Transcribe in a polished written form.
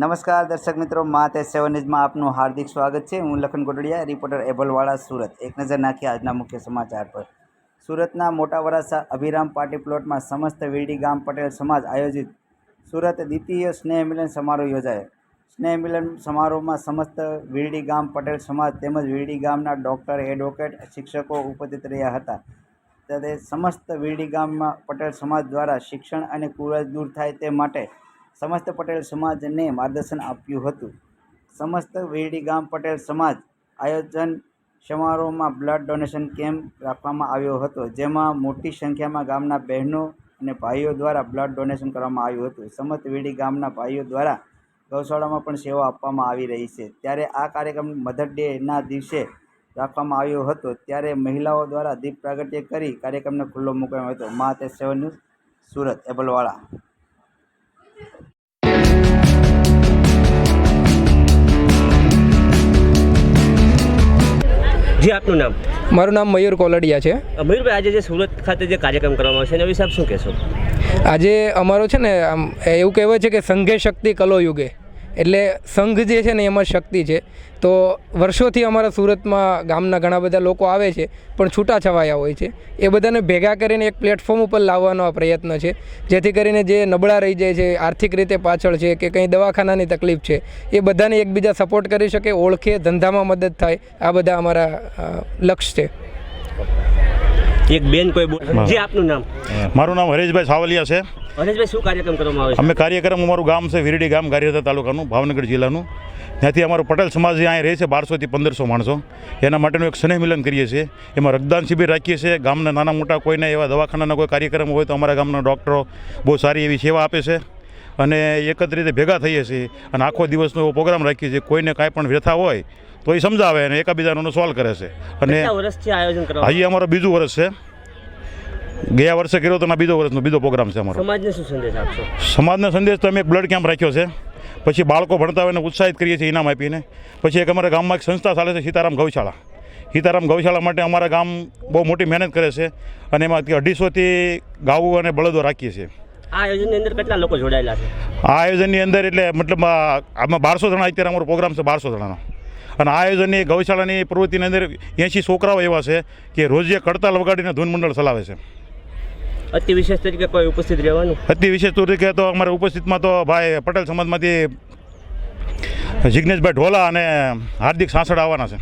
નમસ્કાર દર્શક મિત્રો, મા તે 7 ન્યૂઝમાં આપનું હાર્દિક સ્વાગત છે। હું લખન કોટડિયા, રિપોર્ટર એબલવાડા, સુરત। એક નજર નાખીએ આજના મુખ્ય સમાચાર પર। સુરતના મોટા વરાછા અભિરામ પાર્ટી પ્લોટમાં સમસ્ત વીરડી ગામ પટેલ સમાજ આયોજિત સુરત દ્વિતીય સ્નેહ મિલન સમારોહ યોજાયો। સ્નેહ મિલન સમારોહમાં સમસ્ત વીરડી ગામ પટેલ સમાજ તેમજ વીરડી ગામના ડૉક્ટર, એડવોકેટ, શિક્ષકો ઉપસ્થિત રહ્યા હતા। ત્યારે સમસ્ત વીરડી ગામમાં પટેલ સમાજ દ્વારા શિક્ષણ અને કુરિવાજ દૂર થાય તે માટે સમસ્ત પટેલ સમાજને માર્ગદર્શન આપ્યું હતું। સમસ્ત વીરડી ગામ પટેલ સમાજ આયોજન સમારોહમાં બ્લડ ડોનેશન કેમ્પ રાખવામાં આવ્યો હતો, જેમાં મોટી સંખ્યામાં ગામના બહેનો અને ભાઈઓ દ્વારા બ્લડ ડોનેશન કરવામાં આવ્યું હતું। સમસ્ત વીરડી ગામના ભાઈઓ દ્વારા ગૌશાળામાં પણ સેવા આપવામાં આવી રહી છે। ત્યારે આ કાર્યક્રમ મધર ડેના દિવસે રાખવામાં આવ્યો હતો, ત્યારે મહિલાઓ દ્વારા દીપ પ્રાગટ્ય કરી કાર્યક્રમને ખુલ્લો મૂકવામાં આવ્યો હતો। મા તે 7 ન્યૂઝ, સુરત, એબલવાડા। જી, આપનું નામ? મારું નામ મયુર કોલડિયા છે। મયુરભાઈ, આજે જે સુરત ખાતે જે કાર્યક્રમ કરવામાં આવશે એના વિશે આપ શું કહેશો? આજે અમારો છે ને આમ એવું કહેવાય છે કે સંઘે શક્તિ કલો યુગે, એટલે સંઘ જે છે ને એમાં શક્તિ છે। તો વર્ષોથી અમારા સુરતમાં ગામના ઘણા બધા લોકો આવે છે, પણ છૂટાછવાયા હોય છે। એ બધાને ભેગા કરીને એક પ્લેટફોર્મ ઉપર લાવવાનો આ પ્રયત્ન છે, જેથી કરીને જે નબળા રહી જાય છે, આર્થિક રીતે પાછળ છે કે કંઈ દવાખાનાની તકલીફ છે, એ બધાને એકબીજા સપોર્ટ કરી શકે, ઓળખે, ધંધામાં મદદ થાય, આ બધા અમારા લક્ષ્ય છે। એક બેન કોઈ જી, આપનું નામ? મારું નામ હરેશભાઈ સાવલિયા છે। હરેશભાઈ, શું કાર્યક્રમ કરવામાં આવે છે? અમે કાર્યક્રમ, અમારું ગામ છે વીરડી ગામ, ગારિયાધાર તાલુકાનું, ભાવનગર જિલ્લાનું। ત્યાંથી અમારો પટેલ સમાજ અહીંયા રહે છે 1200 થી 1500 માણસો। એના માટેનું એક સ્નેહ મિલન કરીએ છીએ। એમાં રક્તદાન શિબિર રાખીએ છીએ। ગામના નાના મોટા કોઈને એવા દવાખાનાના કોઈ કાર્યક્રમ હોય તો અમારા ગામના ડૉક્ટરો બહુ સારી એવી સેવા આપે છે અને એકત્ર રીતે ભેગા થઈએ છીએ અને આખો દિવસનો એવો પ્રોગ્રામ રાખીએ છીએ। કોઈને કાંઈ પણ વ્યથા હોય તો એ સમજાવે અને એકાબીજાનો સોલ્વ કરે છે। અને વર્ષથી આયોજન કરવામાં હજી અમારો બીજું વર્ષ છે। ગયા વર્ષે કર્યો તો બીજો વર્ષનો બીજો પ્રોગ્રામ છે અમારો। સમાજને શું સંદેશ આપશો? સમાજનો સંદેશ તો અમે એક બ્લડ કેમ્પ રાખ્યો છે, પછી બાળકો ભણતા હોય એને ઉત્સાહિત કરીએ છીએ ઇનામ આપીને। પછી એક અમારા ગામમાં એક સંસ્થા ચાલે છે સીતારામ ગૌશાળા। સીતારામ ગૌશાળા માટે અમારા ગામ બહુ મોટી મહેનત કરે છે અને એમાં 250 થી ગાવું અને બળદો રાખીએ છીએ। આ આયોજનની અંદર કેટલા લોકો જોડાયેલા છે? આ આયોજનની અંદર એટલે મતલબ આમાં 1200 જણા અત્યારે અમારો પ્રોગ્રામ છે, 1200 જણાનો। અને આ આયોજનની ગૌશાળાની પ્રવૃત્તિની અંદર 80 છોકરાઓ એવા છે કે રોજ જે કડતાલ વગાડીને ધૂન મંડળ ચલાવે છે। અતિ વિશેષ તરીકે કોઈ ઉપસ્થિત રહેવાનું? અતિ વિશેષ તરીકે તો અમારા ઉપસ્થિતમાં તો ભાઈ પટેલ સમાજમાંથી જિગ્નેશભાઈ ઢોલા અને હાર્દિક સાંસળ આવવાના છે।